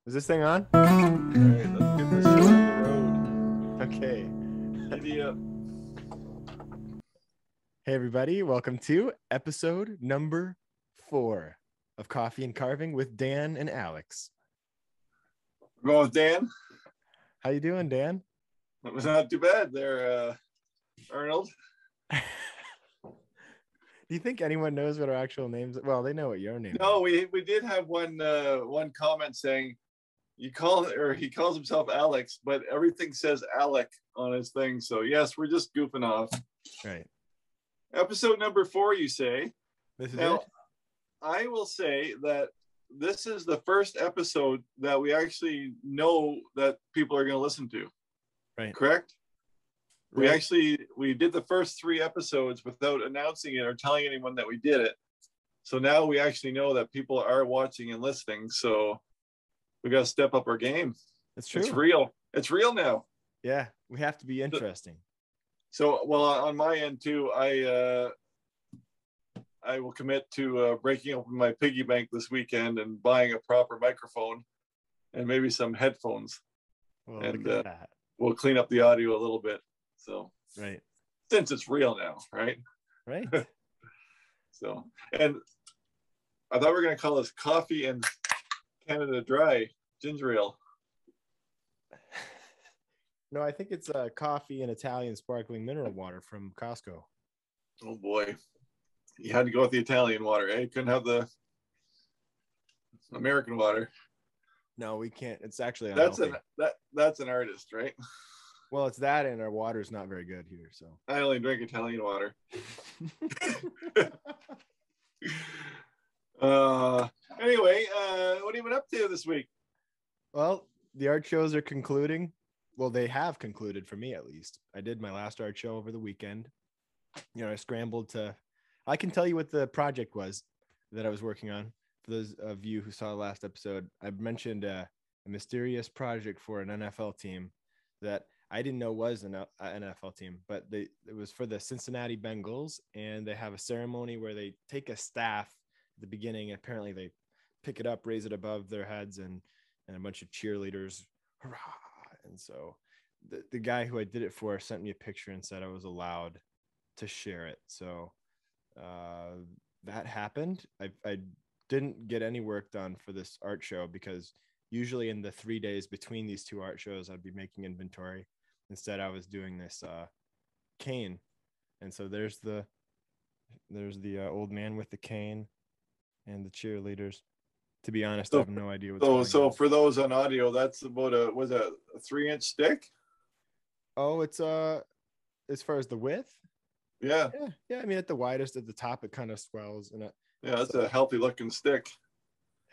Is this thing on? All right, let's get this show on the road. Okay. Idiot. Hey, everybody. Welcome to episode number 4 of Coffee and Carving with Dan and Alex. We're going with Dan. How you doing, Dan? It was not too bad there, Arnold. Do you think anyone knows what our actual names? Well, they know what your name No, is. we did have one comment saying he calls himself Alex, but everything says Alec on his thing. So yes, we're just goofing off. Right. Episode number 4, you say. This is Now, it? I will say that this is the first episode that we actually know that people are going to listen to. Right. Correct? Right. We did the first 3 episodes without announcing it or telling anyone that we did it. So now we actually know that people are watching and listening. So we got to step up our game. It's true. It's real. It's real now. Yeah. We have to be interesting. So, well, on my end too, I will commit to breaking open my piggy bank this weekend and buying a proper microphone and maybe some headphones. Well, and look at that. We'll clean up the audio a little bit. So, Right. since it's real now, right? Right. So, and I thought we were going to call this Coffee and Canada Dry Ginger Ale. No, I think it's coffee and Italian sparkling mineral water from Costco. Oh boy, you had to go with the Italian water, eh? You couldn't have the American water. No, we can't. It's actually That's unhealthy. that's an artist, right? Well, it's that, and our water is not very good here. So I only drink Italian water. Anyway, what have you been up to this week? Well, the art shows are concluding. Well, they have concluded for me, at least. I did my last art show over the weekend. I scrambled to. I can tell you what the project was that I was working on. For those of you who saw the last episode, I mentioned a mysterious project for an NFL team that I didn't know was an NFL team, but it was for the Cincinnati Bengals, and they have a ceremony where they take a staff at the beginning. Apparently, they pick it up, raise it above their heads, and a bunch of cheerleaders, hurrah! And so the guy who I did it for sent me a picture and said I was allowed to share it. So that happened. I didn't get any work done for this art show because usually in the 3 days between these 2 art shows, I'd be making inventory. Instead, I was doing this cane. And so there's the old man with the cane and the cheerleaders. To be honest, I have no idea what's going on. So for those on audio, that's about a 3-inch stick? Oh, it's as far as the width? Yeah. Yeah. I mean, at the widest, at the top, it kind of swells. Yeah, that's a healthy looking stick.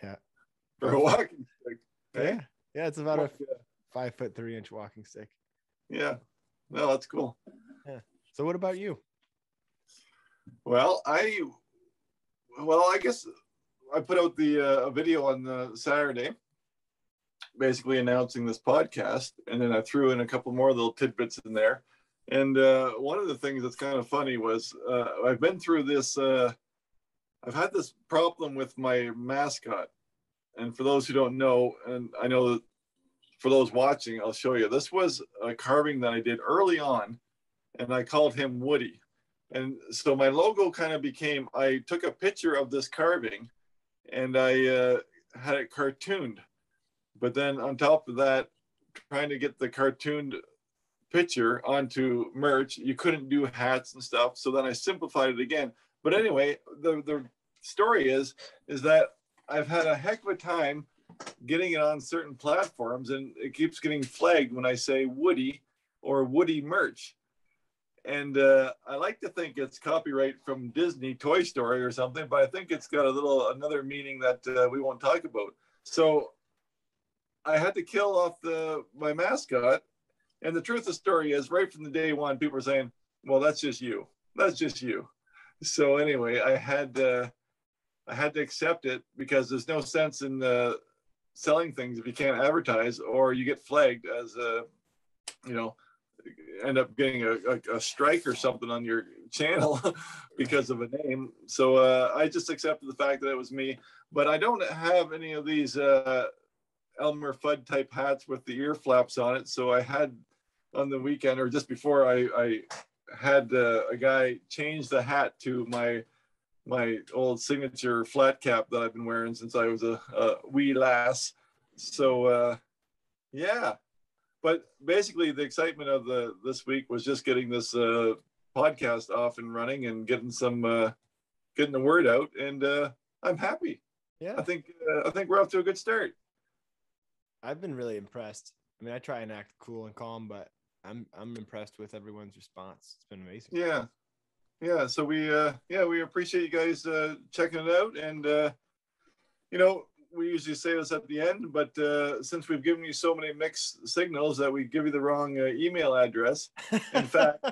Yeah. For a walking stick. Yeah. Yeah, it's about a 5 foot 3-inch walking stick. Yeah. No, that's cool. Yeah. So what about you? Well, I guess I put out a video on Saturday, basically announcing this podcast, and then I threw in a couple more little tidbits in there. And one of the things that's kind of funny was I've been through this. I've had this problem with my mascot, and for those who don't know, and I know that for those watching, I'll show you. This was a carving that I did early on, and I called him Woody. And so my logo kind of became, I took a picture of this carving and I had it cartooned. But then on top of that, trying to get the cartooned picture onto merch, you couldn't do hats and stuff. So then I simplified it again. But anyway, the story is that I've had a heck of a time getting it on certain platforms, and it keeps getting flagged when I say Woody or Woody merch. And I like to think it's copyright from Disney Toy Story or something, but I think it's got another meaning that we won't talk about. So I had to kill off my mascot. And the truth of the story is, right from the day one, people were saying, well, that's just you. That's just you. So anyway, I had to accept it because there's no sense in selling things if you can't advertise, or you get flagged as end up getting a strike or something on your channel because of a name. So I just accepted the fact that it was me, but I don't have any of these Elmer Fudd type hats with the ear flaps on it. So I had on the weekend or just before I had a guy change the hat to my old signature flat cap that I've been wearing since I was a wee lass. So yeah, but basically the excitement of this week was just getting this podcast off and running and getting getting the word out, and I'm happy. Yeah, I think we're off to a good start. I've been really impressed. I mean, I try and act cool and calm, but I'm impressed with everyone's response. It's been amazing. Yeah. So we appreciate you guys checking it out, and we usually say this at the end, but since we've given you so many mixed signals that we give you the wrong email address. In fact,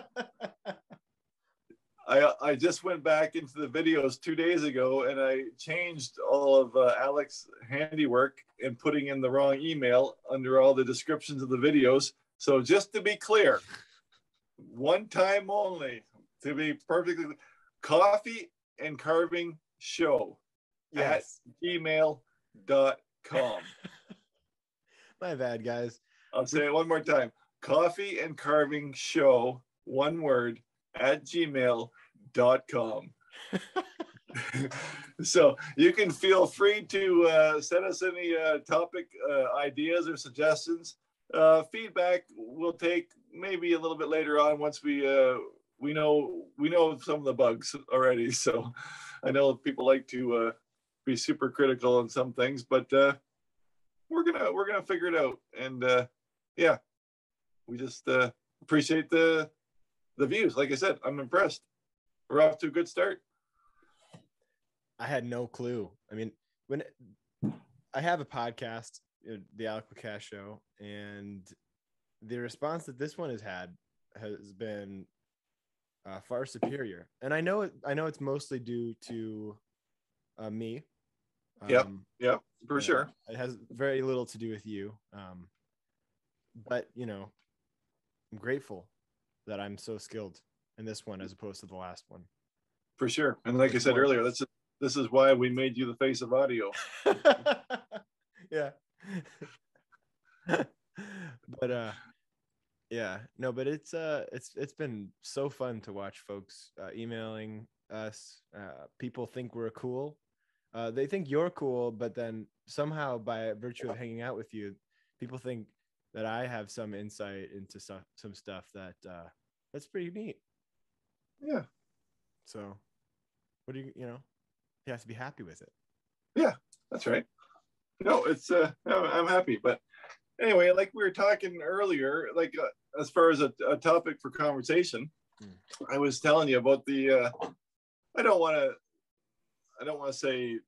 I just went back into the videos 2 days ago and I changed all of Alex's handiwork and putting in the wrong email under all the descriptions of the videos. So just to be clear, one time only, to be perfectly, coffee and carving show at gmail.com. My bad, guys. I'll say it one more time. Coffee and carving show, one word, at gmail.com. So you can feel free to send us any topic ideas or suggestions. Feedback we'll take maybe a little bit later on once we know some of the bugs already. So I know people like to be super critical on some things, but we're gonna figure it out. And yeah, we just appreciate the views. Like I said, I'm impressed. We're off to a good start. I had no clue. I mean, when I have a podcast, the Alquicast Show, and the response that this one has had has been far superior. And I know it's mostly due to me. Yep, for sure. It has very little to do with you. But I'm grateful that I'm so skilled in this one as opposed to the last one. For sure. And like I said earlier, this is why we made you the face of audio. Yeah. But yeah, no, but it's been so fun to watch folks emailing us. People think we're cool. They think you're cool, but then somehow by virtue of hanging out with you, people think that I have some insight into some stuff that's pretty neat. Yeah. So what do you have to be happy with it. Yeah, that's right. No, it's I'm happy. But anyway, like we were talking earlier, like as far as a topic for conversation, I was telling you about the I don't want to say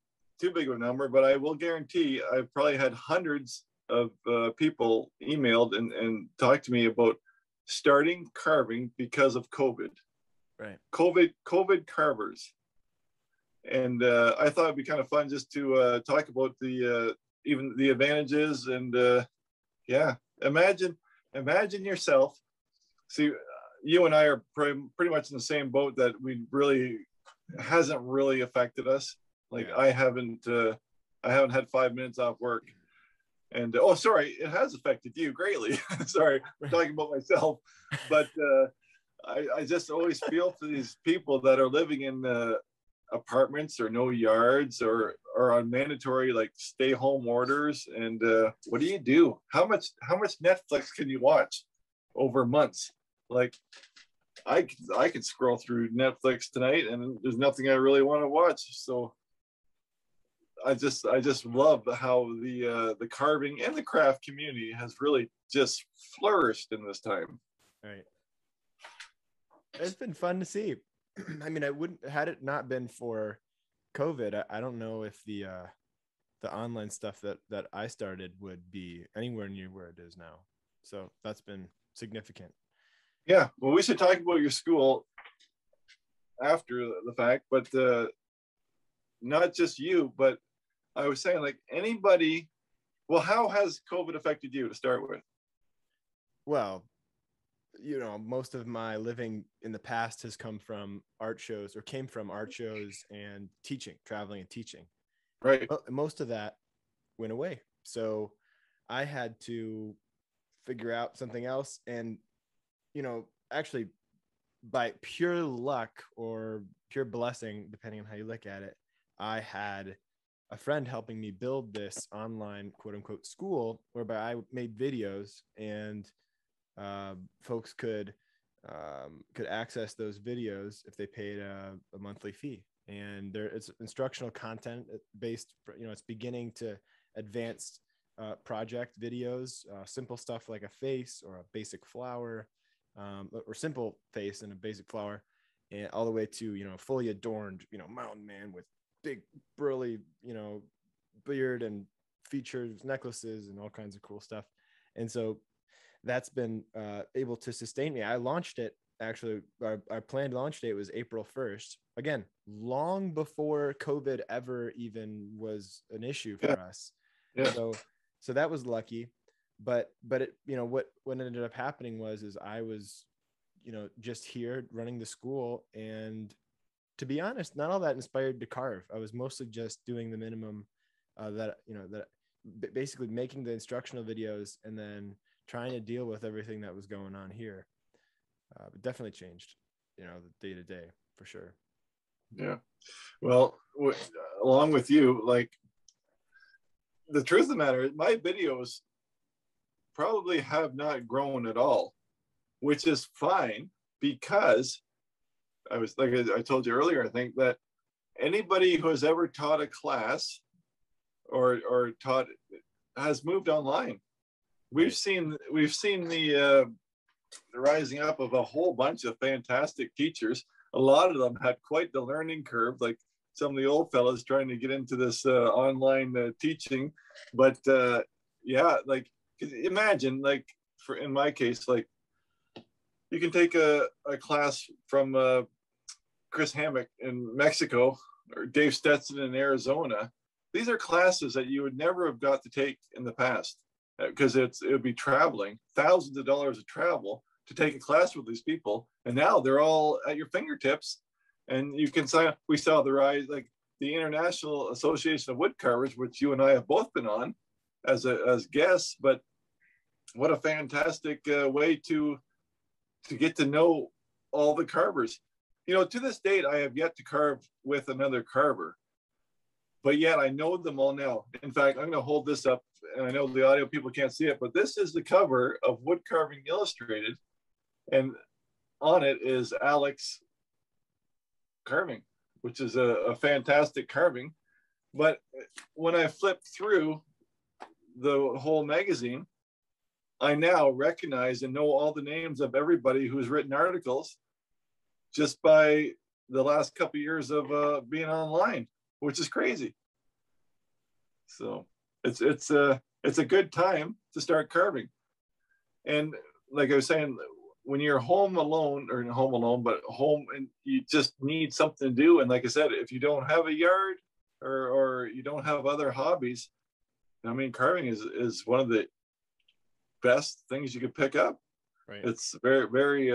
too big of a number, but I will guarantee I've probably had hundreds of people emailed and talked to me about starting carving because of COVID. Right. COVID carvers. And I thought it'd be kind of fun just to talk about even the advantages and yeah, imagine yourself. See, you and I are pretty much in the same boat that hasn't really affected us. Like I haven't had 5 minutes off work, and oh, sorry, it has affected you greatly. Sorry, I'm talking about myself, but I just always feel for these people that are living in apartments or no yards or on mandatory like stay home orders. And what do? How much Netflix can you watch over months? Like I could scroll through Netflix tonight and there's nothing I really want to watch. So I just love how the carving and the craft community has really just flourished in this time. Right. It's been fun to see. I mean, had it not been for COVID, I don't know if the online stuff that I started would be anywhere near where it is now. So that's been significant. Yeah. Well, we should talk about your school after the fact, but not just you, but I was saying like anybody. Well, how has COVID affected you to start with? Well, most of my living in the past has came from art shows and traveling and teaching. Right. Most of that went away. So I had to figure out something else. And, actually by pure luck or pure blessing, depending on how you look at it, I had a friend helping me build this online quote unquote school whereby I made videos, and folks could access those videos if they paid a monthly fee. And it's instructional content based, it's beginning to advanced project videos, simple stuff like a face or a basic flower, or simple face and a basic flower, and all the way to, fully adorned, mountain man with big burly, beard and features, necklaces, and all kinds of cool stuff. And so that's been able to sustain me. I launched it, actually, our planned launch date was April 1st. Again, long before COVID ever even was an issue for us. Yeah. So that was lucky. But it, what ended up happening is I was, just here running the school. And to be honest, not all that inspired to carve. I was mostly just doing the minimum, that basically making the instructional videos and then trying to deal with everything that was going on here. But definitely changed, the day to day for sure. Yeah. Well, along with you, like, the truth of the matter is my videos probably have not grown at all, which is fine, because I told you earlier, I think that anybody who has ever taught a class or taught has moved online. We've seen the rising up of a whole bunch of fantastic teachers. A lot of them had quite the learning curve, like some of the old fellas trying to get into this online teaching. But yeah, like, imagine, like, in my case, like, you can take a class from Chris Hammock in Mexico or Dave Stetson in Arizona. These are classes that you would never have got to take in the past, because it would be traveling, thousands of dollars of travel to take a class with these people. And now they're all at your fingertips, and you can sign up. We saw the rise, like the International Association of Wood Carvers, which you and I have both been on as guests. But what a fantastic way to get to know all the carvers. To this date, I have yet to carve with another carver, but yet I know them all now. In fact, I'm going to hold this up, and I know the audio people can't see it, but this is the cover of Wood Carving Illustrated, and on it is Alex carving, which is a fantastic carving. But when I flip through the whole magazine, I now recognize and know all the names of everybody who's written articles just by the last couple of years of being online, which is crazy. So it's a good time to start carving. And like I was saying, when you're home alone, but home, and you just need something to do. And like I said, if you don't have a yard or you don't have other hobbies, I mean, carving is one of the best things you could pick up. Right. It's very, very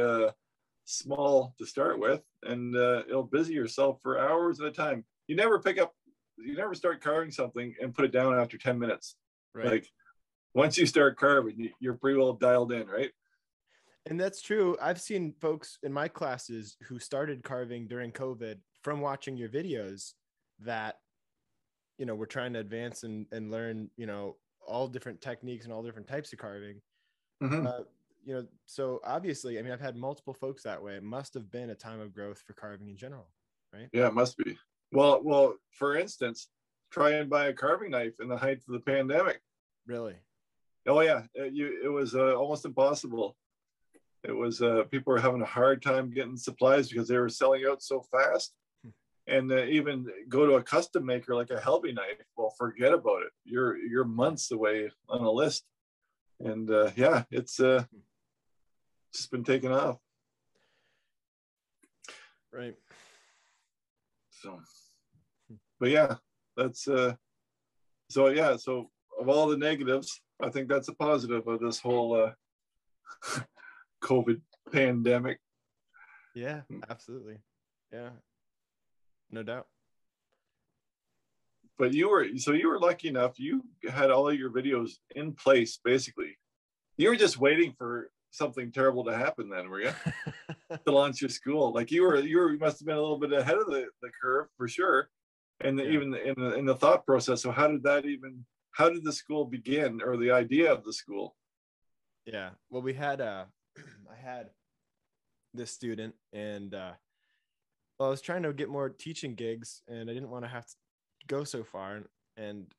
small to start with, and it'll busy yourself for hours at a time. You never start carving something and put it down after 10 minutes. Right. Like, once you start carving, you're pretty well dialed in, right? And that's true. I've seen folks in my classes who started carving during COVID from watching your videos that, we're trying to advance and learn, all different techniques and all different types of carving. Mm-hmm. So obviously, I mean, I've had multiple folks that way. It must have been a time of growth for carving in general, right? Yeah, it must be. Well, for instance, try and buy a carving knife in the height of the pandemic. Really? Oh yeah, it was almost impossible. It was people were having a hard time getting supplies because they were selling out so fast. And even go to a custom maker like a Helby knife, well, forget about it. You're months away on a list. And yeah, it's just been taken off. Right. So, but yeah, that's so of all the negatives, I think that's a positive of this whole COVID pandemic. Yeah, absolutely. Yeah, no doubt. But you were lucky enough. You had all your videos in place, basically. You were just waiting for something terrible to happen then, were you? To launch your school. Like you must have been a little bit ahead of the curve for sure. And Yeah. even in the thought process. So how did the school begin, or the idea of the school? Yeah. Well, we had I had this student, and well, I was trying to get more teaching gigs, and I didn't want to have to go so far, and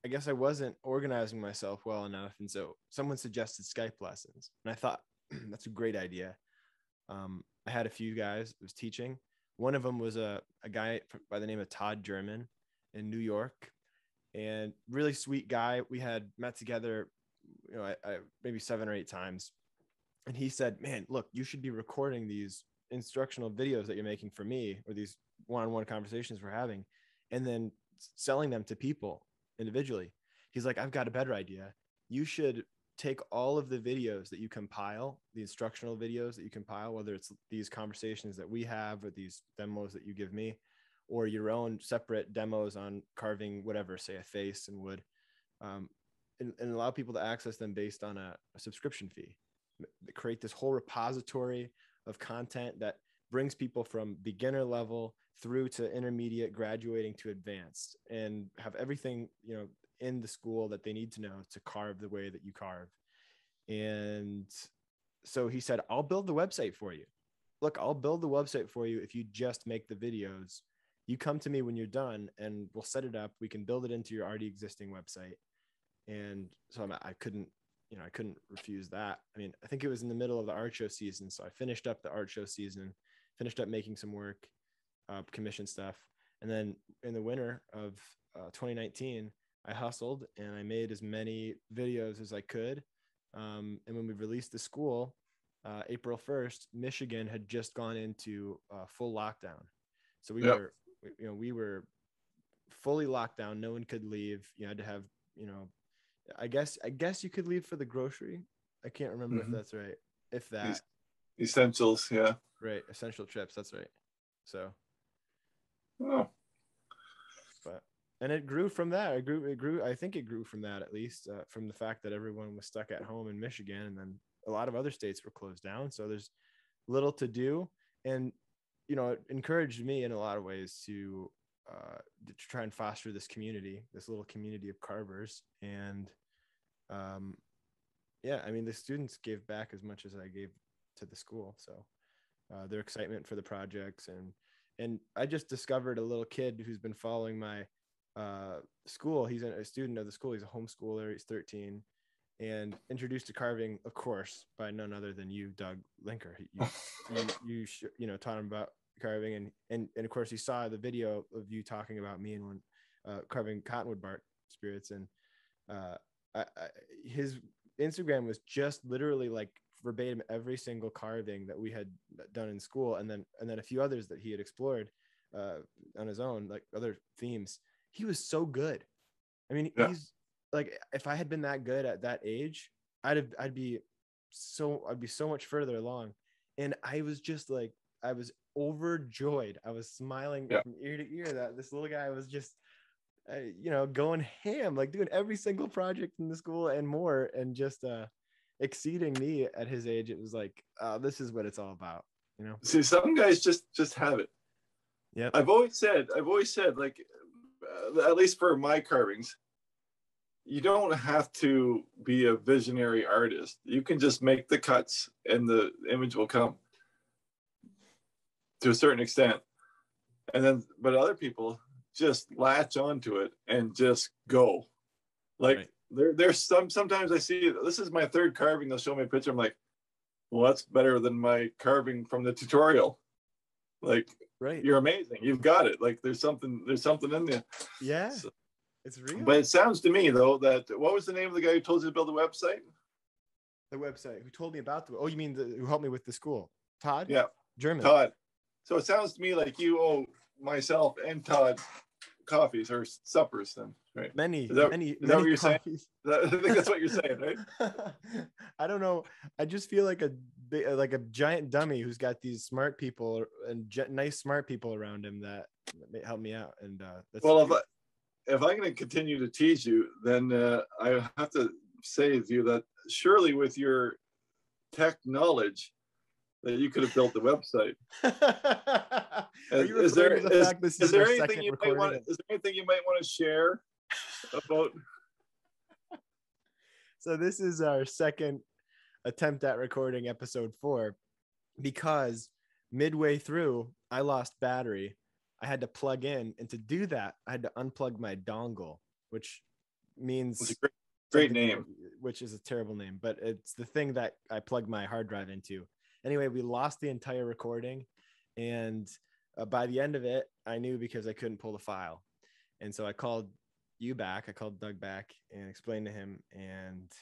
I guess I wasn't organizing myself well enough, and so someone suggested Skype lessons, and I thought that's a great idea. I had a few guys that was teaching. One of them was a guy by the name of Todd German in New York, and really sweet guy. We had met together, I maybe 7 or 8 times, and he said, "Man, look, you should be recording these instructional videos that you're making for me, or these one-on-one conversations we're having, and then selling them to people individually." He's like, "I've got a better idea. You should take all of the videos that you compile, the instructional videos that you compile, whether it's these conversations that we have or these demos that you give me, or your own separate demos on carving whatever, say a face in wood, and allow people to access them based on a subscription fee. Create this whole repository of content that brings people from beginner level through to intermediate, graduating to advanced, and have everything, in the school that they need to know to carve the way that you carve." And so he said, "I'll build the website for you. Look, I'll build the website for you if you just make the videos. You come to me when you're done and we'll set it up. We can build it into your already existing website." And so I couldn't refuse that. I mean, I think it was in the middle of the art show season. So I finished up the art show season, finished up making some work, commission stuff. And then in the winter of 2019, I hustled and I made as many videos as I could. And when we released the school, April 1st, Michigan had just gone into full lockdown. So we were fully locked down. No one could leave. You had to have, I guess you could leave for the grocery. I can't remember if that's right. If that. Essentials, yeah. Right. Essential trips. That's right. So. Oh. And it grew from that. It grew. I think it grew from that, at least, from the fact that everyone was stuck at home in Michigan, and then a lot of other states were closed down. So there's little to do, and it encouraged me in a lot of ways to try and foster this community, this little community of carvers. And the students gave back as much as I gave to the school. So their excitement for the projects, and I just discovered a little kid who's been following my school. He's a student of the school. He's a homeschooler. He's 13, and introduced to carving, of course, by none other than you, Doug Linker. You taught him about carving, and of course he saw the video of you talking about me and when carving cottonwood bark spirits, and his Instagram was just literally like verbatim every single carving that we had done in school, and then a few others that he had explored on his own, like other themes. He was so good. I mean, he's like, if I had been that good at that age, I'd be so much further along. And I was just like, I was overjoyed. I was smiling from ear to ear that this little guy was just, going ham, like doing every single project in the school and more, and just exceeding me at his age. It was like, this is what it's all about, See, some guys just have it. Yeah. I've always said, like, at least for my carvings, you don't have to be a visionary artist. You can just make the cuts and the image will come to a certain extent. And then, but other people just latch onto it and just go. Like, there's sometimes I see, this is my third carving, they'll show me a picture, I'm like, well, that's better than my carving from the tutorial. Like, you're amazing. You've got it. Like, there's something in there. Yeah. So, it's real. But it sounds to me, though, that, what was the name of the guy who told you to build the website? The website. Who told me about you mean who helped me with the school? Todd? Yeah. German. Todd. So it sounds to me like you owe myself and Todd coffees or suppers then, right? Many is that what you're coffees. Saying? I think that's what you're saying, right? I don't know. I just feel like a giant dummy who's got these smart people and nice smart people around him that help me out. And that's well, if I'm going to continue to tease you, then I have to say to you that surely with your tech knowledge that you could have built the website. Are you referring to the fact this is our second recording? Is there anything you might want to share about? So this is our second attempt at recording episode 4, because midway through I lost battery. I had to plug in, and to do that I had to unplug my dongle, which means it's a great name, which is a terrible name, but it's the thing that I plug my hard drive into. Anyway, we lost the entire recording, and by the end of it I knew, because I couldn't pull the file. And so I called you back. I called Doug back and explained to him, and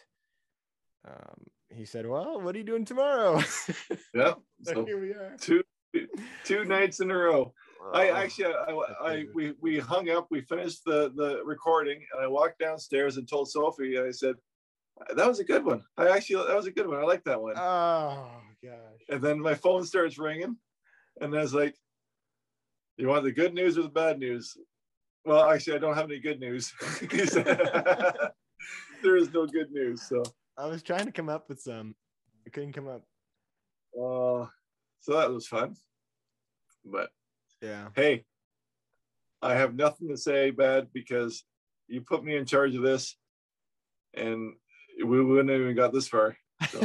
he said, well, what are you doing tomorrow? Yeah. So here we are. Two nights in a row. We hung up, we finished the recording, and I walked downstairs and told Sophie, and I said, that was a good one. That was a good one. I like that one. Oh gosh. And then my phone starts ringing, and I was like, you want the good news or the bad news? Well, actually, I don't have any good news. There is no good news. So I was trying to come up with some. I couldn't come up. So that was fun. But yeah. Hey, I have nothing to say bad, because you put me in charge of this, and we wouldn't have even got this far. So.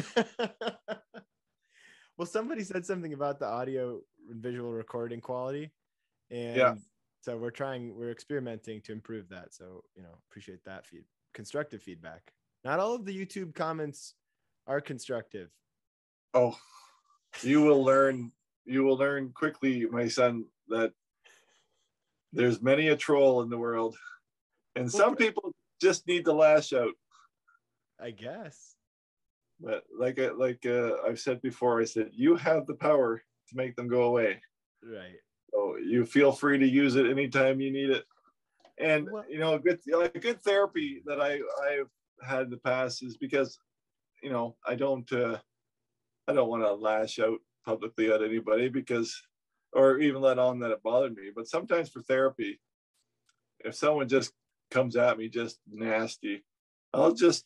Well, somebody said something about the audio and visual recording quality, and yeah. So we're experimenting to improve that. So, appreciate that constructive feedback. Not all of the YouTube comments are constructive. Oh, you will learn quickly, my son, that there's many a troll in the world, and some people just need to lash out, I guess. But like I've said before, I said, you have the power to make them go away. Right. So you feel free to use it anytime you need it. And a good therapy that I've had in the past is because, I don't want to lash out publicly at anybody, or even let on that it bothered me. But sometimes for therapy, if someone just comes at me just nasty, I'll just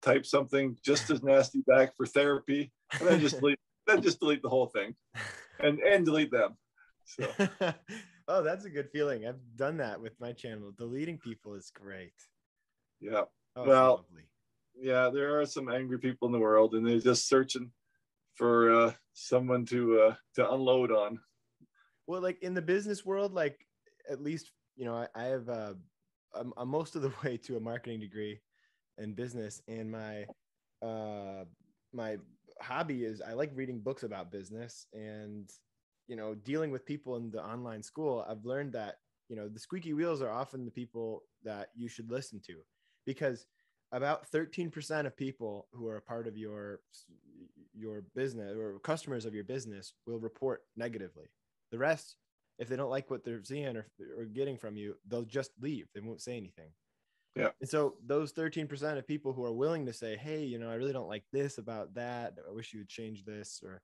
type something just as nasty back for therapy, and then just delete the whole thing, and delete them. So. Oh, that's a good feeling. I've done that with my channel. Deleting people is great. Yeah. Oh, well, yeah, there are some angry people in the world, and they're just searching for someone to unload on. Well, like in the business world, like at least, I have I'm most of the way to a marketing degree in business, and my hobby is I like reading books about business, and dealing with people in the online school. I've learned that the squeaky wheels are often the people that you should listen to, because about 13% of people who are a part of your business or customers of your business will report negatively. The rest, if they don't like what they're seeing or getting from you, they'll just leave. They won't say anything. Yeah. And so those 13% of people who are willing to say, hey, I really don't like this about that. I wish you would change this, or,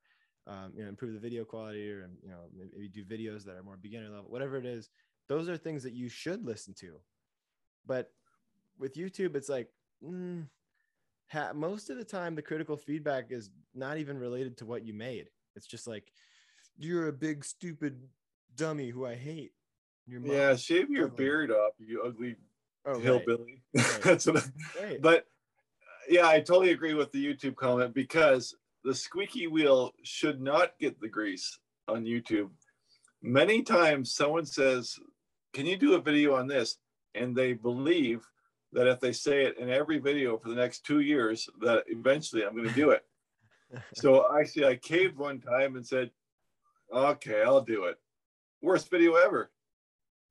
improve the video quality, or, maybe do videos that are more beginner level, whatever it is. Those are things that you should listen to. But with YouTube, it's like, most of the time, the critical feedback is not even related to what you made. It's just like, you're a big, stupid dummy who I hate. Yeah, shave your beard off, you ugly hillbilly. Right. That's what right. But yeah, I totally agree with the YouTube comment, because the squeaky wheel should not get the grease on YouTube. Many times someone says, can you do a video on this? And they believe that if they say it in every video for the next 2 years, that eventually I'm going to do it. So actually I caved one time and said, okay, I'll do it. Worst video ever,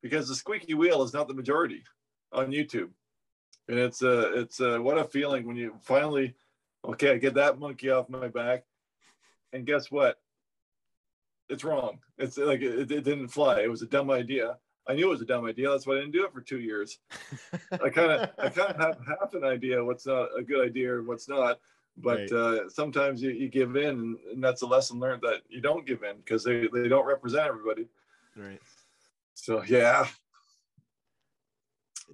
because the squeaky wheel is not the majority on YouTube. And it's what a feeling when you finally, okay, I get that monkey off my back, and guess what? It's wrong. It's like it didn't fly. It was a dumb idea. I knew it was a dumb idea. That's why I didn't do it for 2 years. I kind of have half an idea what's not a good idea or what's not. But right. Sometimes you give in, and that's a lesson learned, that you don't give in, because they don't represent everybody. Right. So yeah.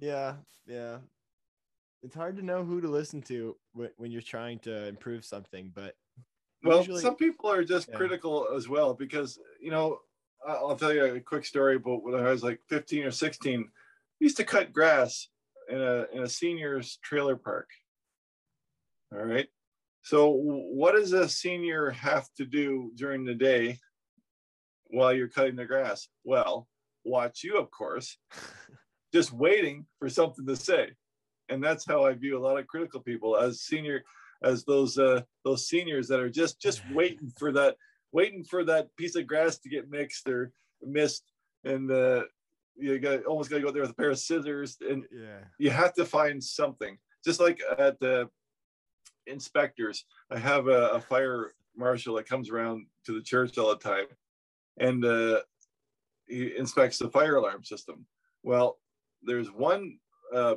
Yeah, yeah. It's hard to know who to listen to when you're trying to improve something, but Well, usually, some people are just yeah. critical as well because, I'll tell you a quick story about when I was like 15 or 16. I used to cut grass in a senior's trailer park. All right. So, what does a senior have to do during the day while you're cutting the grass? Well, watch you, of course, just waiting for something to say. And that's how I view a lot of critical people as those seniors that are just waiting for that piece of grass to get mixed or missed, and you almost got to go there with a pair of scissors, and Yeah. you have to find something. Just like at the inspectors, I have a fire marshal that comes around to the church all the time, and he inspects the fire alarm system. Well, there's one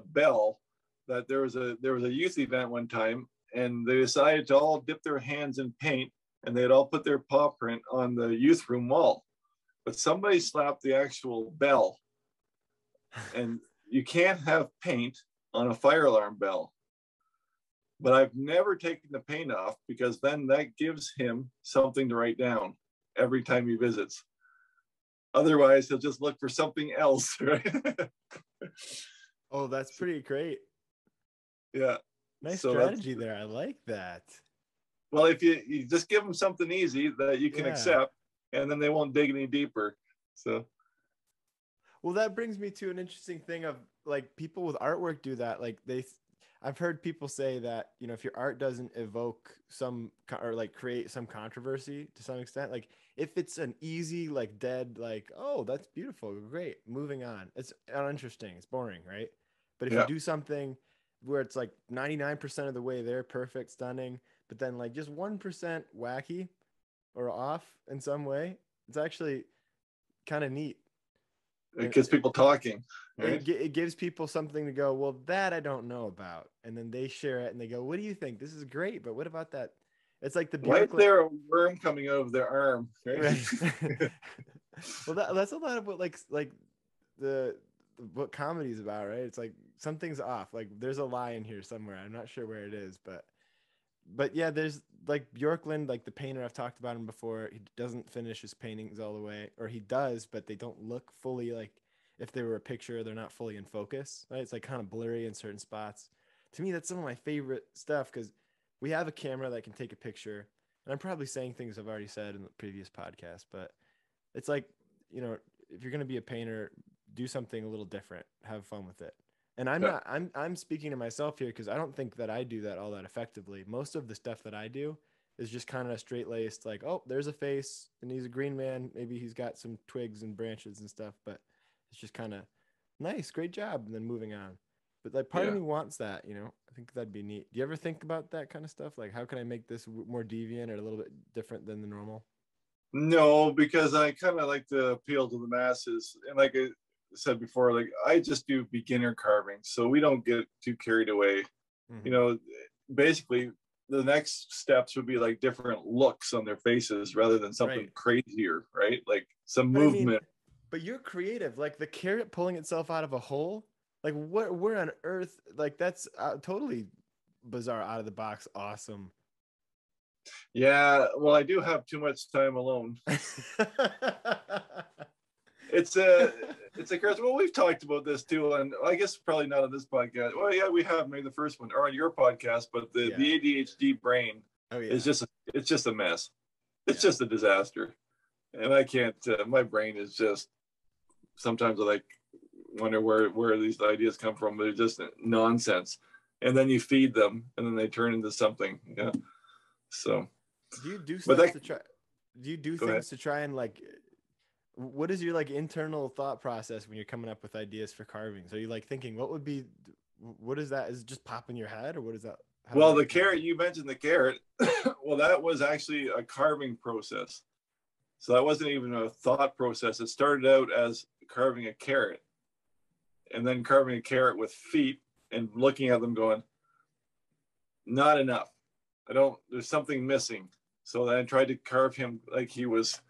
bell that there was a youth event one time, and they decided to all dip their hands in paint, and they'd all put their paw print on the youth room wall. But somebody slapped the actual bell, and you can't have paint on a fire alarm bell. But I've never taken the paint off because then that gives him something to write down every time he visits. Otherwise, he'll just look for something else, right? Oh, that's pretty great. Yeah. Nice So strategy there. I like that. well, if you just give them something easy that you can Yeah. accept, and then they won't dig any deeper. So Well, that brings me to an interesting thing of like people with artwork do that. I've heard people say that, if your art doesn't evoke or like create some controversy to some extent, like if it's an easy, like dead, like, oh, that's beautiful, great, moving on. It's uninteresting. It's boring, right? But if you yeah, do something where it's like 99% of the way there, perfect, stunning, but then like just 1% wacky or off in some way, it's actually kind of neat. it And gets people talking, right? it gives people something to go, well, that I don't know about. And then they share it and they go, what do you think? This is great, but what about that? It's like the Why is Bjorklund, there a worm coming out of their arm? Right? right? Well, that's a lot of what the what comedy's about, right? It's like something's off. Like there's a lie in here somewhere. I'm not sure where it is, but yeah, there's like Bjorklund, like the painter. I've talked about him before. He doesn't finish his paintings all the way, or he does, but they don't look fully like if they were a picture. They're not fully in focus, right? It's like kind of blurry in certain spots. To me, that's some of my favorite stuff because we have a camera that can take a picture, and I'm probably saying things I've already said in the previous podcast, but it's like, if you're gonna be a painter, do something a little different. Have fun with it. And I'm Yeah. not I'm speaking to myself here because I don't think that I do that all that effectively. Most of the stuff that I do is just kind of straight laced, like, oh, there's a face and he's a green man. Maybe he's got some twigs and branches and stuff, but it's just kind of nice, great job, and then moving on. But like part of Yeah. me wants that, I think that'd be neat. Do you ever think about that kind of stuff? Like, how can I make this more deviant or a little bit different than the normal? No, because I kind of like to appeal to the masses, and like I said before, like I just do beginner carving, so we don't get too carried away. You Mm-hmm. know, basically, the next steps would be like different looks on their faces rather than something Right. crazier, right? Like some But I mean, movement. but you're creative. Like the carrot pulling itself out of a hole. Like what? Where on earth? Like that's totally bizarre, out of the box, awesome. Yeah, well, I do have too much time alone. It's a it's a curse. Well, we've talked about this too, and I guess probably not on this podcast. Well, yeah, we have made the first one or on your podcast, but the Yeah. ADHD brain Oh is yeah. just a mess. It's Yeah. just a disaster, and I can't. My brain is just sometimes I like wonder where these ideas come from. They're just nonsense, and then you feed them, and then they turn into something. Yeah. So, Do you do but stuff that to try? Do you do go ahead. things to try and like? What is your like internal thought process when you're coming up with ideas for carvings? Are you like thinking what would be? What is that? Is it just pop in your head, or what is that? How does Well, the that come? carrot, you mentioned the carrot. Well, that was actually a carving process. So that wasn't even a thought process. It started out as carving a carrot and then carving a carrot with feet and looking at them going, not enough. There's something missing. So then I tried to carve him like he was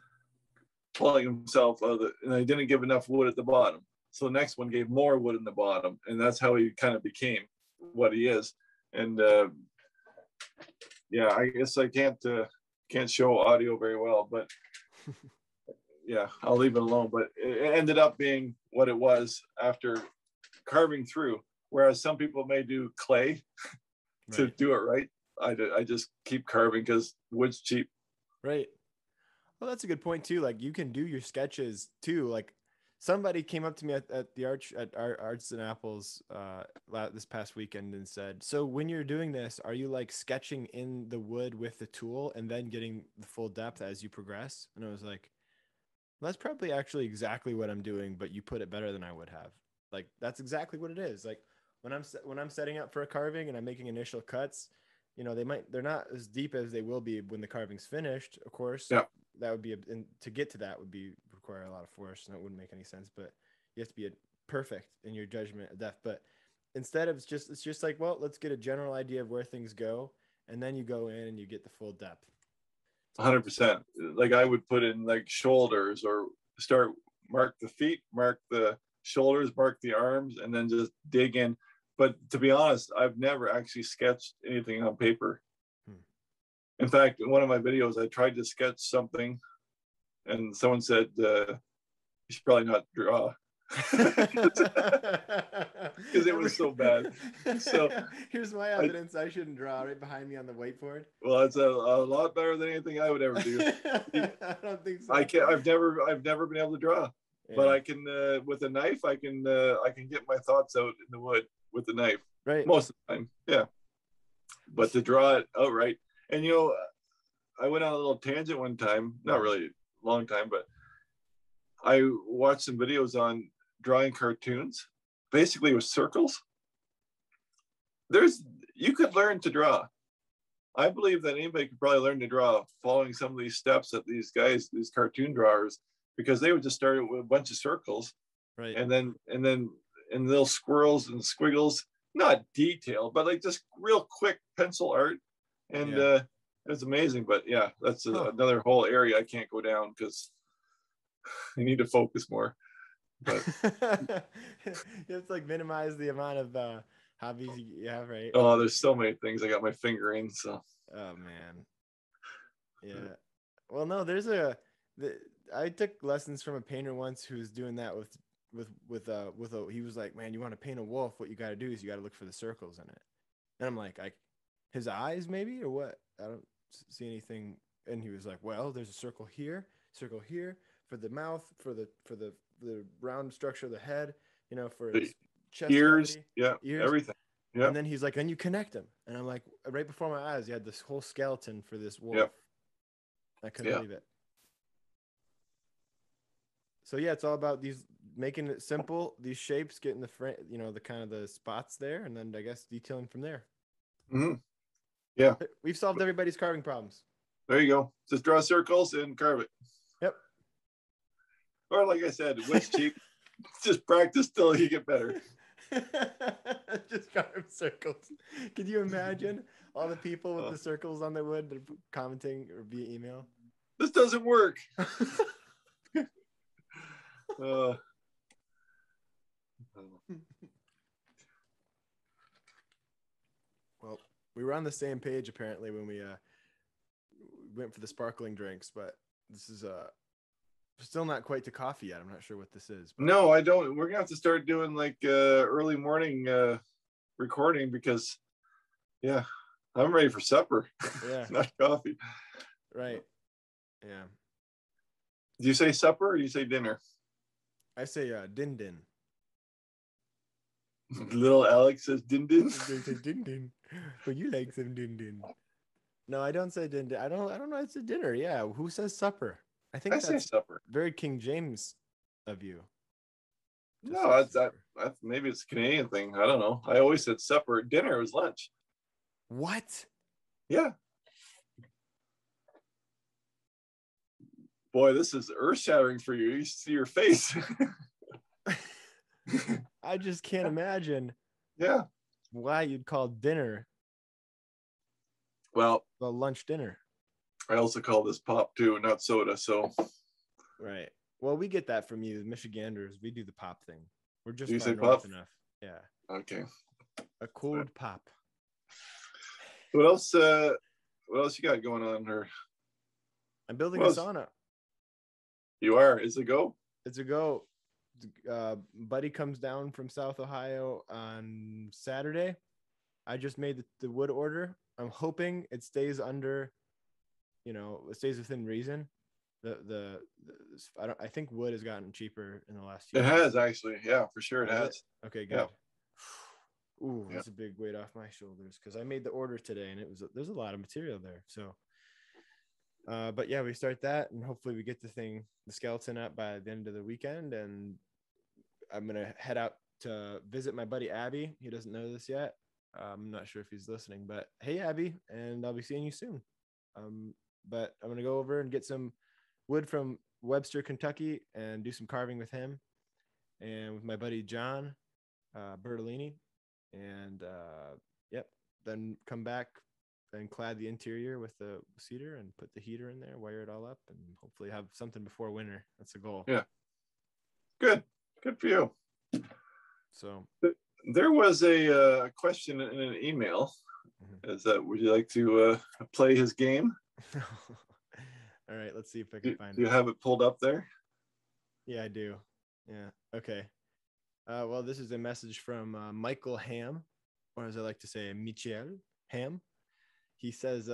pulling himself out of and I didn't give enough wood at the bottom. So the next one gave more wood in the bottom, and that's how he kind of became what he is. And yeah, I guess I can't show audio very well, but yeah, I'll leave it alone. But it ended up being what it was after carving through. Whereas some people may do clay to do it right. I just keep carving because wood's cheap. Right. Well, that's a good point too. Like you can do your sketches too. Like somebody came up to me at the Arts and Apples this past weekend and said, "So when you're doing this, are you like sketching in the wood with the tool and then getting the full depth as you progress?" And I was like, well, "That's probably actually exactly what I'm doing, but you put it better than I would have." Like that's exactly what it is. Like when I'm setting up for a carving and I'm making initial cuts, you know, they're not as deep as they will be when the carving's finished, of course. Yeah. That would be and to get to that would be require a lot of force, and that wouldn't make any sense. But you have to be perfect in your judgment of depth. But instead of it's just like, well, let's get a general idea of where things go, and then you go in and you get the full depth. 100%. Like I would put in like shoulders or mark the feet, mark the shoulders, mark the arms, and then just dig in. But to be honest, I've never actually sketched anything on paper. In fact, in one of my videos, I tried to sketch something, and someone said, "You should probably not draw," because it was so bad. So here's my evidence: I shouldn't draw right behind me on the whiteboard. Well, it's a lot better than anything I would ever do. I don't think so. I've never been able to draw, but I can with a knife. I can get my thoughts out in the wood with the knife. Right. Most of the time, yeah. But to draw it outright. And you know, I went on a little tangent one time, not really a long time, but I watched some videos on drawing cartoons, basically with circles. You could learn to draw. I believe that anybody could probably learn to draw following some of these steps that these guys, these cartoon drawers, because they would just start with a bunch of circles, right, and then little squirrels and squiggles, not detailed, but like just real quick pencil art. And it's amazing. But yeah, that's another whole area I can't go down because I need to focus more. But you have to like minimize the amount of hobbies you have, right? Oh, there's so many things I got my finger in. So oh man, yeah. Well, no, I took lessons from a painter once who was doing that he was like, man, you want to paint a wolf, what you got to do is you got to look for the circles in it. And I'm like his eyes maybe, or what? I don't see anything. And he was like, well, there's a circle here for the mouth, for the round structure of the head, you know, for his chest ears, cavity, ears, everything. Yeah. And then he's like, and you connect them. And I'm like, right before my eyes, you had this whole skeleton for this wolf. Yep. I couldn't believe it. So yeah, it's all about making it simple, these shapes, getting the frame, you know, the kind of the spots there, and then I guess detailing from there. Mm-hmm. Yeah. We've solved everybody's carving problems. There you go. Just draw circles and carve it. Yep. Or like I said, wood's cheap. Just practice till you get better. Just carve circles. Could you imagine all the people with the circles on their wood that are commenting or via email? This doesn't work. Well, we were on the same page apparently when we went for the sparkling drinks, but this is still not quite to coffee yet. I'm not sure what this is. But... No, I don't. We're gonna have to start doing like early morning recording because, yeah, I'm ready for supper. Yeah, not coffee. Right. Yeah. Do you say supper or do you say dinner? I say din din. Little Alex says din din. They say din din. But you like some din din. No, I don't say din din. I don't know. It's a dinner. Yeah. Who says supper? I think that's say supper. Very King James of you. No, that's maybe it's a Canadian thing. I don't know. I always said supper. Dinner was lunch. What? Yeah. Boy, this is earth-shattering for you. You see your face. I just can't imagine. Yeah. Why you'd call dinner? Well, lunch dinner. I also call this pop too, not soda. So. Right. Well, we get that from you, the Michiganders. We do the pop thing. We're Do just you far say north pop? enough. Yeah. Okay. A cold pop. What else? What else you got going on? Or I'm building a well, sauna. you are? Is it go? It's a go. Buddy comes down from South Ohio on Saturday. I just made the wood order. I'm hoping it stays under, it stays within reason. I think wood has gotten cheaper in the last few It months. has actually. Yeah, for sure it has. Okay, good. Yeah. Ooh, that's a big weight off my shoulders because I made the order today and there's a lot of material there. So, but yeah, we start that and hopefully we get the skeleton up by the end of the weekend. And I'm gonna head out to visit my buddy Abby. He doesn't know this yet. I'm not sure if he's listening, but hey, Abby, and I'll be seeing you soon. But I'm gonna go over and get some wood from Webster, Kentucky, and do some carving with him and with my buddy John Bertolini. And yep, then come back and clad the interior with the cedar and put the heater in there, wire it all up, and hopefully have something before winter. That's the goal. Yeah. Good for you. So there was a question in an email. Is that, would you like to play his game? All right, let's see if I can find it. Do you have it pulled up there? Yeah, I do. Yeah. Okay. Well, this is a message from Michael Ham, or as I like to say, Michel Ham. He says,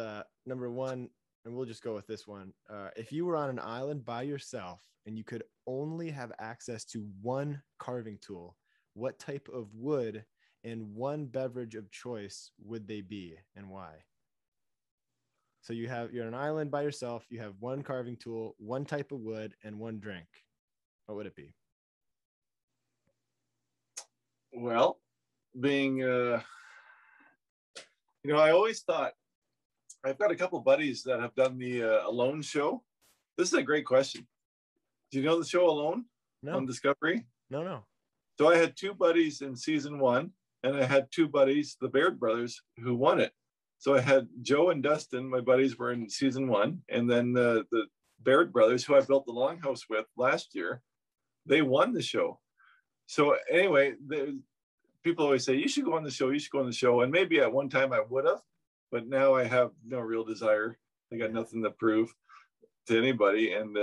number one, and we'll just go with this one. If you were on an island by yourself and you could only have access to one carving tool, what type of wood and one beverage of choice would they be and why? So you're on an island by yourself. You have one carving tool, one type of wood, and one drink. What would it be? Well, being, I always thought, I've got a couple buddies that have done the Alone show. This is a great question. Do you know the show Alone? No. On Discovery? No. So I had two buddies in season 1, and I had two buddies, the Baird brothers, who won it. So I had Joe and Dustin, my buddies, were in season 1, and then the Baird brothers, who I built the longhouse with last year, they won the show. So anyway, people always say, you should go on the show, you should go on the show. And maybe at one time I would have, but now I have no real desire. I got nothing to prove to anybody. And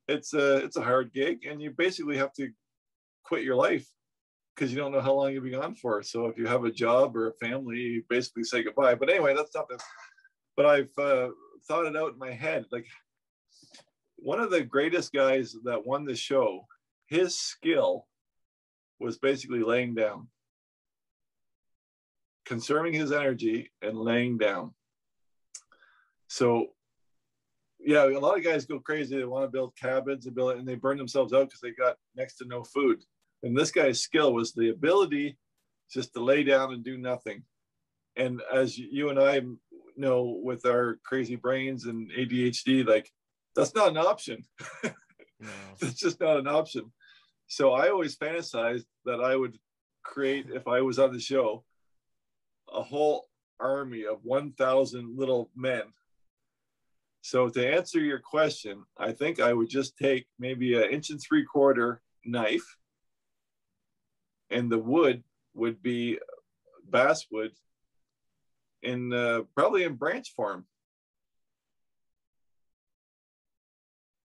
it's a hard gig, and you basically have to quit your life because you don't know how long you'll be gone for. So if you have a job or a family, you basically say goodbye. But anyway, that's not that. But I've thought it out in my head. Like, one of the greatest guys that won the show, his skill was basically laying down, conserving his energy and laying down. So yeah, a lot of guys go crazy. They want to build cabins and they burn themselves out because they got next to no food. And this guy's skill was the ability just to lay down and do nothing. And as you and I know, with our crazy brains and ADHD, like, that's not an option. No. That's just not an option. So I always fantasized that I would create, if I was on the show, a whole army of 1,000 little men. So to answer your question, I think I would just take maybe 1 3/4 inch knife, and the wood would be basswood in probably in branch form.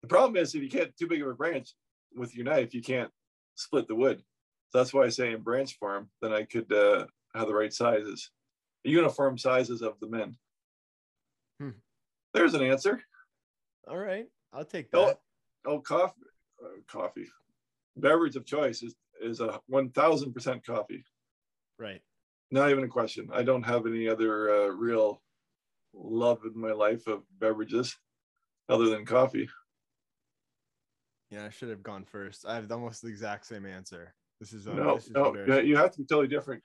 The problem is, if you get too big of a branch with your knife, you can't split the wood. So that's why I say in branch form, then I could have the right sizes, uniform sizes of the men. There's an answer. All right, I'll take that. Coffee. Beverage of choice is a 1,000% coffee. Right. Not even a question. I don't have any other real love in my life of beverages other than coffee. Yeah, I should have gone first. I have almost the exact same answer. This is no. You have to be totally different.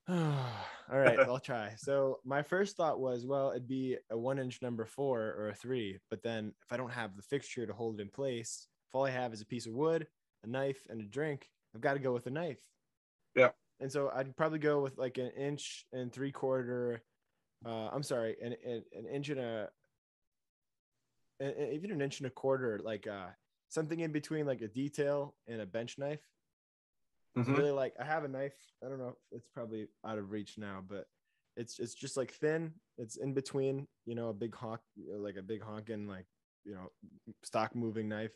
All right, I'll try. So my first thought was, well, it'd be a 1 inch number 4 or a 3. But then if I don't have the fixture to hold it in place, if all I have is a piece of wood, a knife, and a drink, I've got to go with a knife. Yeah. And so I'd probably go with like 1 3/4. I'm sorry, an inch and even 1 1/4 inch, like something in between like a detail and a bench knife. Mm-hmm. Really like, I have a knife. I don't know. It's probably out of reach now, but it's just like thin. It's in between, a big honk, like a big honking, like, stock moving knife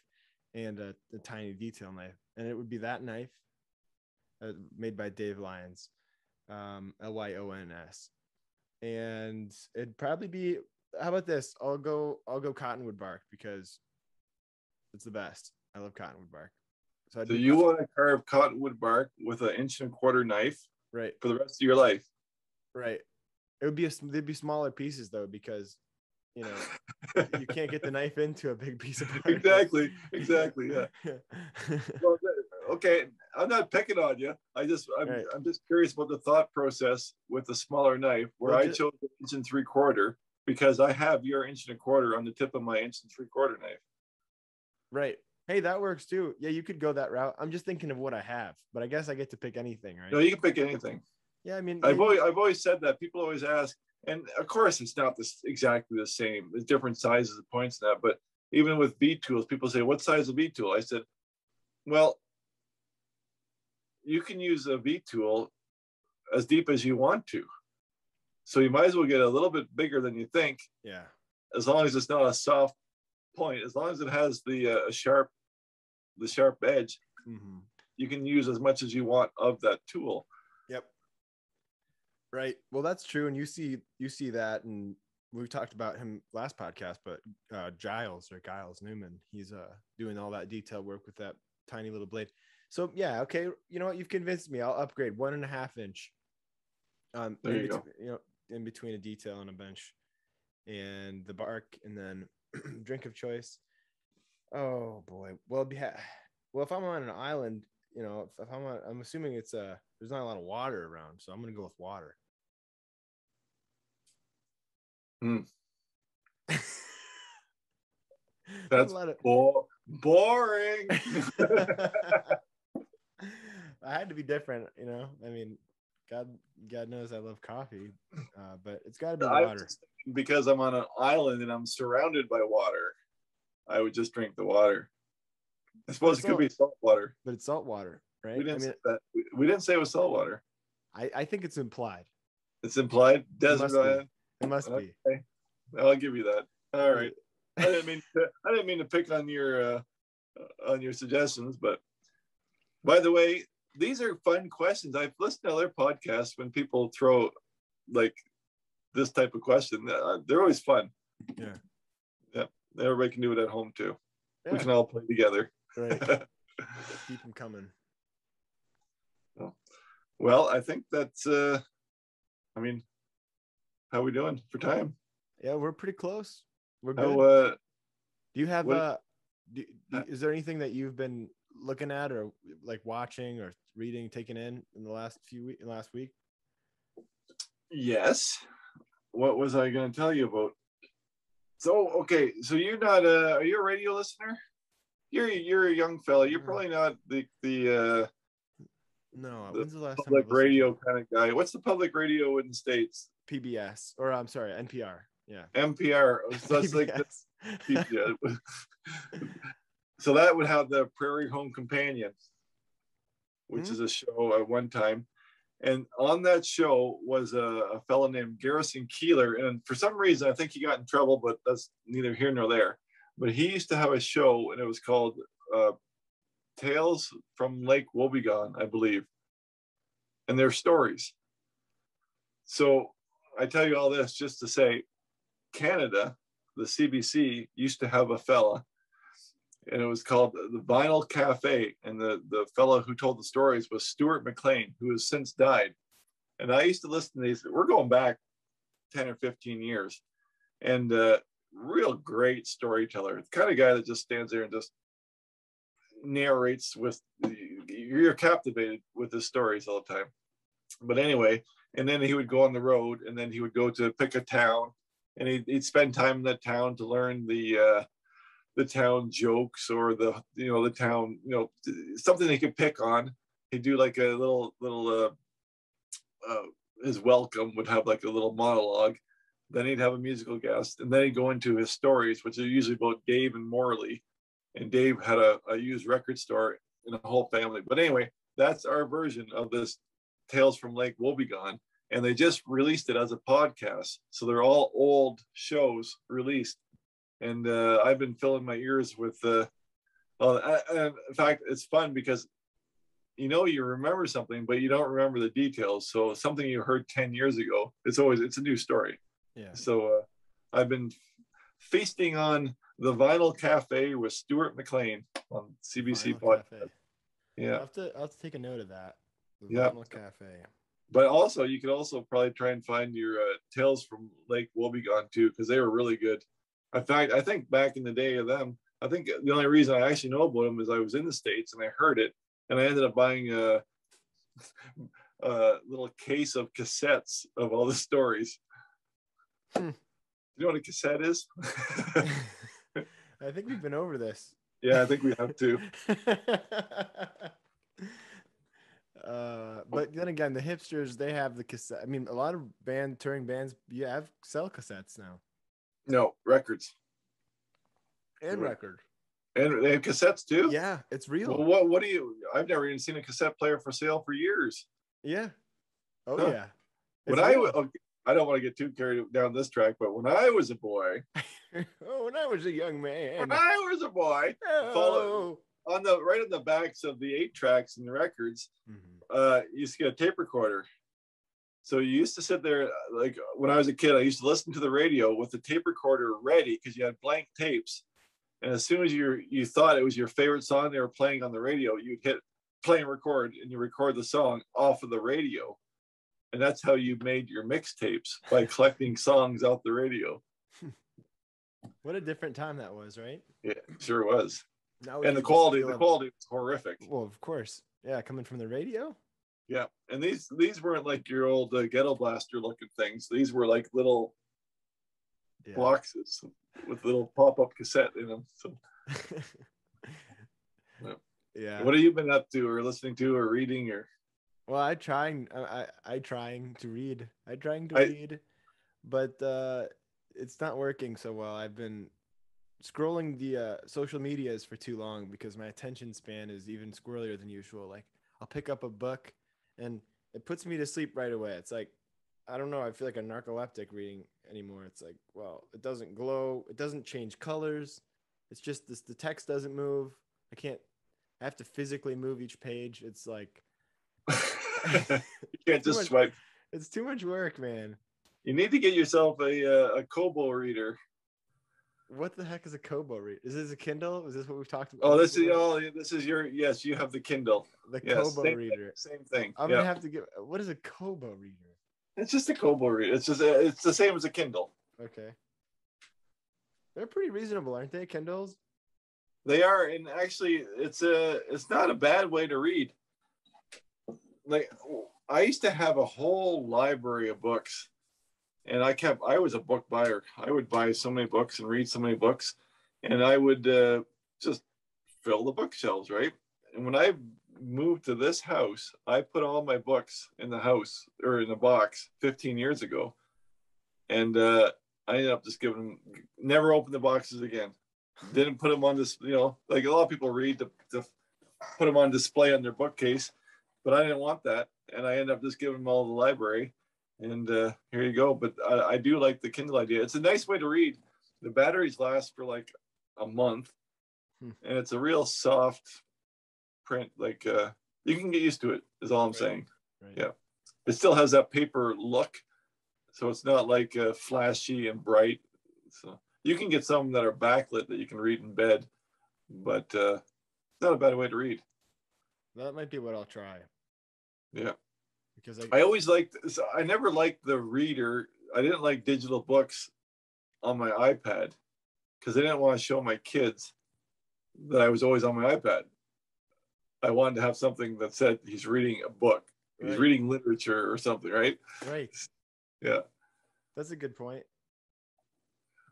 and a tiny detail knife. And it would be that knife made by Dave Lyons, Lyons. And it'd probably be, how about this? I'll go cottonwood bark because it's the best. I love cottonwood bark. So you want to carve cottonwood bark with an 1.25 inch knife, right, for the rest of your life? Right. It would be they'd be smaller pieces though, because you can't get the knife into a big piece of bark. Exactly. Yeah. Well, okay, I'm not picking on you. I'm just curious about the thought process with the smaller knife, where I chose the 1.75 inch because I have your 1.25 inch on the tip of my 1.75 inch knife. Right. Hey, that works too. Yeah, you could go that route. I'm just thinking of what I have, but I guess I get to pick anything, right? No, you can pick anything. Yeah, I mean, I've always said that. People always ask, and of course it's not exactly the same. There's different sizes of points in that, but even with bead tools, people say, "What size of bead tool?" I said, "Well, you can use a bead tool as deep as you want to, so you might as well get a little bit bigger than you think. Yeah. As long as it's not a soft point, as long as it has the sharp edge, mm-hmm. you can use as much as you want of that tool." Yep. Right. Well, that's true. And you see that, and we talked about him last podcast, but Giles Newman, he's doing all that detail work with that tiny little blade. So yeah, okay. You know what? You've convinced me. I'll upgrade 1.5 inch. There you go. In between a detail and a bench, and the bark, and then drink of choice. Oh boy. Well, if I'm on an island, if I'm assuming it's there's not a lot of water around, so I'm gonna go with water. That's boring. I had to be different, I mean, God knows I love coffee, but it's got to be water. Because I'm on an island and I'm surrounded by water, I would just drink the water. I suppose it could be salt water, but it's salt water, right? We didn't say that. We didn't say it was salt water. I think it's implied. It's implied. Desert island. It must be. I'll give you that. All right. I didn't mean to pick on your suggestions, but by the way, these are fun questions. I've listened to other podcasts when people throw like this type of question. They're always fun. Yeah. Yeah. Everybody can do it at home too. Yeah. We can all play together. Right. Keep them coming. Well, I think that's I mean, how are we doing for time? Yeah, we're pretty close. We're good. Do you have is there anything that you've been looking at, or like watching or reading, taking in the last week? Yes. What was I going to tell you about? So, okay, so you're not are you a radio listener? You're a young fella. You're probably not the no. When's the last public radio kind of guy? What's the public radio in the States? PBS, or I'm sorry, NPR. Yeah. NPR. So that's like this. PBS. So that would have the Prairie Home Companion, which is a show at one time. And on that show was a fellow named Garrison Keeler. And for some reason, I think he got in trouble, but that's neither here nor there. But he used to have a show, and it was called Tales from Lake Wobegon, I believe. And they're stories. So I tell you all this just to say, Canada, the CBC, used to have a fella, and it was called the Vinyl Cafe. And the fellow who told the stories was Stuart McLean, who has since died. And I used to listen to these. We're going back 10 or 15 years. And real great storyteller. The kind of guy that just stands there and just narrates you're captivated with his stories all the time. But anyway, and then he would go on the road, and then he would go to pick a town, and he'd spend time in that town to learn the town jokes, or the town, something he could pick on. He'd do like a little his welcome would have like a little monologue. Then he'd have a musical guest, and then he'd go into his stories, which are usually about Dave and Morley. And Dave had a used record store and a whole family. But anyway, that's our version of this Tales from Lake Wobegon. And they just released it as a podcast. So they're all old shows released. And I've been filling my ears with and in fact, it's fun because you remember something, but you don't remember the details. So something you heard 10 years ago, it's a new story. Yeah. So I've been feasting on the Vinyl Cafe with Stuart McLean on CBC Podcast. Yeah. I'll have to take a note of that. The Vinyl Cafe. But also, you could also probably try and find your Tales from Lake Wobegon too, because they were really good. In fact, I think back in the day of them, I think the only reason I actually know about them is I was in the States and I heard it, and I ended up buying a little case of cassettes of all the stories. You know what a cassette is? I think we've been over this. Yeah, I think we have to. But then again, the hipsters, they have the cassette. I mean, a lot of touring bands, sell cassettes now. No, records. And records. And they have cassettes too? Yeah, it's real. Well, what do you, I've never even seen a cassette player for sale for years. Yeah. Oh, yeah. I don't want to get too carried down this track, but when I was a boy. When I was a young man. When I was a boy. Oh. Right on the backs of the 8-tracks and the records, you used to get a tape recorder. So you used to sit there, like when I was a kid, I used to listen to the radio with the tape recorder ready because you had blank tapes. And as soon as you thought it was your favorite song they were playing on the radio, you'd hit play and record, and you record the song off of the radio. And that's how you made your mixtapes, by collecting songs off the radio. What a different time that was, right? Yeah, sure was. And the quality was horrific. Well, of course. Yeah, coming from the radio. Yeah, and these weren't like your old ghetto blaster looking things. These were like little boxes with little pop-up cassette in them. So, yeah. What have you been up to, or listening to, or reading, or? Well, I trying to read, but it's not working so well. I've been scrolling the social medias for too long because my attention span is even squirrelier than usual. Like, I'll pick up a book and it puts me to sleep right away. It's like, I don't know, I feel like a narcoleptic reading anymore. It's like, well, it doesn't glow, it doesn't change colors. It's just this, the text doesn't move. I have to physically move each page. It's like you can't just swipe. It's too much work, man. You need to get yourself a Kobo reader. What the heck is a Kobo reader? Is this a Kindle? Is this what we've talked about? Oh, this is your, yes, you have the Kindle. The Kobo reader. Same thing. I'm gonna have to give. What is a Kobo reader? It's just a Kobo reader. It's the same as a Kindle. Okay. They're pretty reasonable, aren't they, Kindles? They are, and actually, it's not a bad way to read. Like, I used to have a whole library of books, and I was a book buyer. I would buy so many books and read so many books, and I would just fill the bookshelves, right? And when I moved to this house, I put all my books in the house, or in a box, 15 years ago, and I ended up just never opened the boxes again. Didn't put them on this, like a lot of people read to put them on display on their bookcase, but I didn't want that, and I ended up just giving them all to the library, and here you go. But I do like the Kindle idea. It's a nice way to read. The batteries last for like a month, and it's a real soft print. Like you can get used to it, is all I'm saying. Right. Yeah, it still has that paper look, so it's not like flashy and bright. So you can get some that are backlit that you can read in bed, but it's not a bad way to read. That might be what I'll try. Yeah, because I never liked the reader. I didn't like digital books on my iPad because I didn't want to show my kids that I was always on my iPad. I wanted to have something that said he's reading a book. Right. He's reading literature or something, right? Right. Yeah. That's a good point.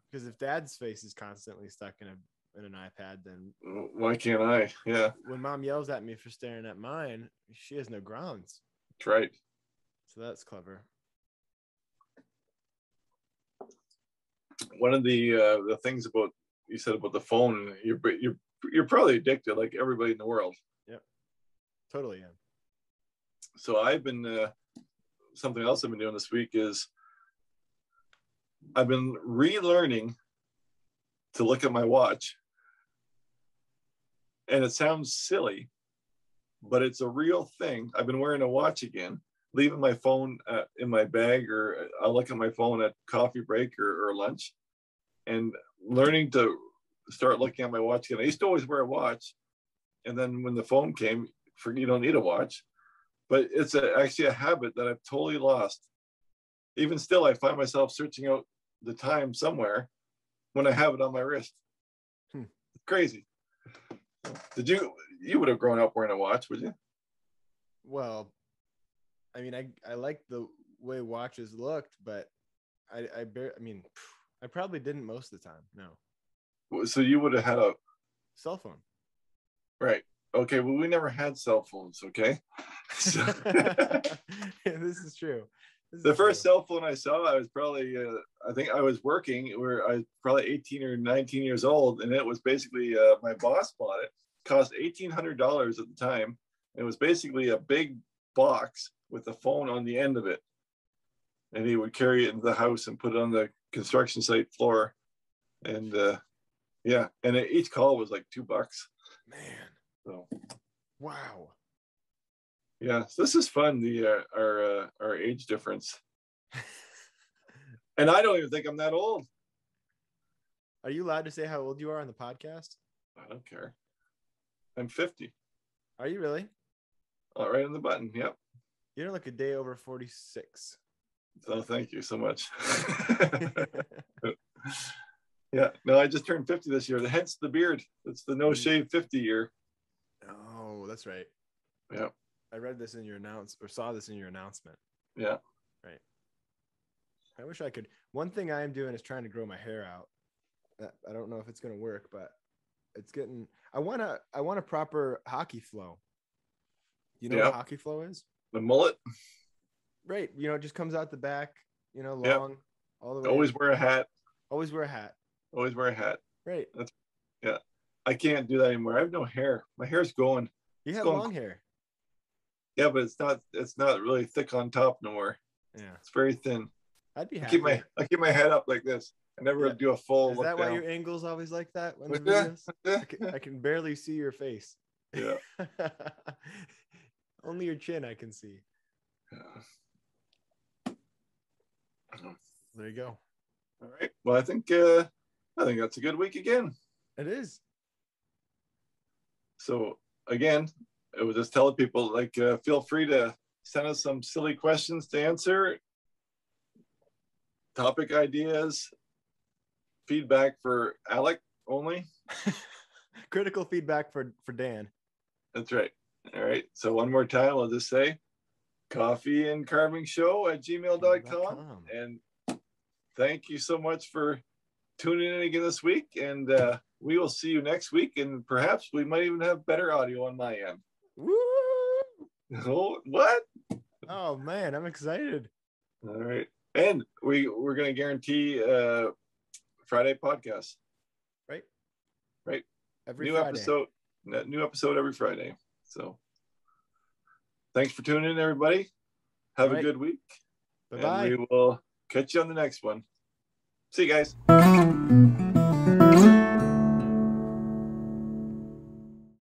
Because if Dad's face is constantly stuck in an iPad, then why can't I? Yeah. When Mom yells at me for staring at mine, she has no grounds. That's right. So that's clever. One of the things you said about the phone, you're probably addicted, like everybody in the world. Yep. Totally am. So I've been something else I've been doing this week is I've been relearning to look at my watch. And it sounds silly, but it's a real thing. I've been wearing a watch again, leaving my phone in my bag, or I'll look at my phone at coffee break or lunch, and learning to start looking at my watch again. I used to always wear a watch, and then when the phone came, you don't need a watch. But it's actually a habit that I've totally lost. Even still, I find myself searching out the time somewhere when I have it on my wrist. It's crazy. You would have grown up wearing a watch, would you? Well, I mean, I like the way watches looked, but I mean, I probably didn't most of the time. No. So you would have had a cell phone. Right. Okay. Well, we never had cell phones. Okay. So Yeah, this is true. The first cell phone I saw, I was probably, I think I was working where I was probably 18 or 19 years old. And it was basically, my boss bought it. Cost $1,800 at the time. It was basically a big box with a phone on the end of it. And he would carry it into the house and put it on the construction site floor. And yeah, and each call was like $2. Man. So, wow. Yeah, so this is fun. Our age difference, and I don't even think I'm that old. Are you allowed to say how old you are on the podcast? I don't care. I'm 50. Are you really? Oh, right on the button. Yep. You don't look a day over 46. So thank you so much. Yeah. No, I just turned 50 this year. Hence the beard. It's the no shave 50 year. Oh, that's right. Yeah. I read this in your saw this in your announcement. Yeah. Right. I wish I could. One thing I am doing is trying to grow my hair out. I don't know if it's going to work, but it's getting. I want a proper hockey flow. You know what hockey flow is? The mullet. Right. You know, it just comes out the back. You know, long all the way. Always wear a hat. Always wear a hat. Always wear a hat. Right. Yeah. I can't do that anymore. I have no hair. My hair's going. You have long hair. Yeah, but it's not really thick on top no more. Yeah. It's very thin. I'd be happy. I keep my head up like this. I never do a full Is look that down. why your angle's always like that when the videos? I can barely see your face. Yeah. Only your chin I can see. Yeah. There you go. All right. Well, I think that's a good week again. It is. So again, I would just tell people feel free to send us some silly questions to answer, topic ideas, feedback for Alec only. Critical feedback for Dan. That's right. All right. So one more time, I'll just say coffeeandcarvingshow@gmail.com. And thank you so much for tuning in again this week. And we will see you next week. And perhaps we might even have better audio on my end. Woo! Oh, what? Oh man, I'm excited. All right. And we're going to guarantee Friday podcast. Right. Every new Friday. New episode every Friday. So thanks for tuning in, everybody. Have a good week. Bye-bye. And we will catch you on the next one. See you guys.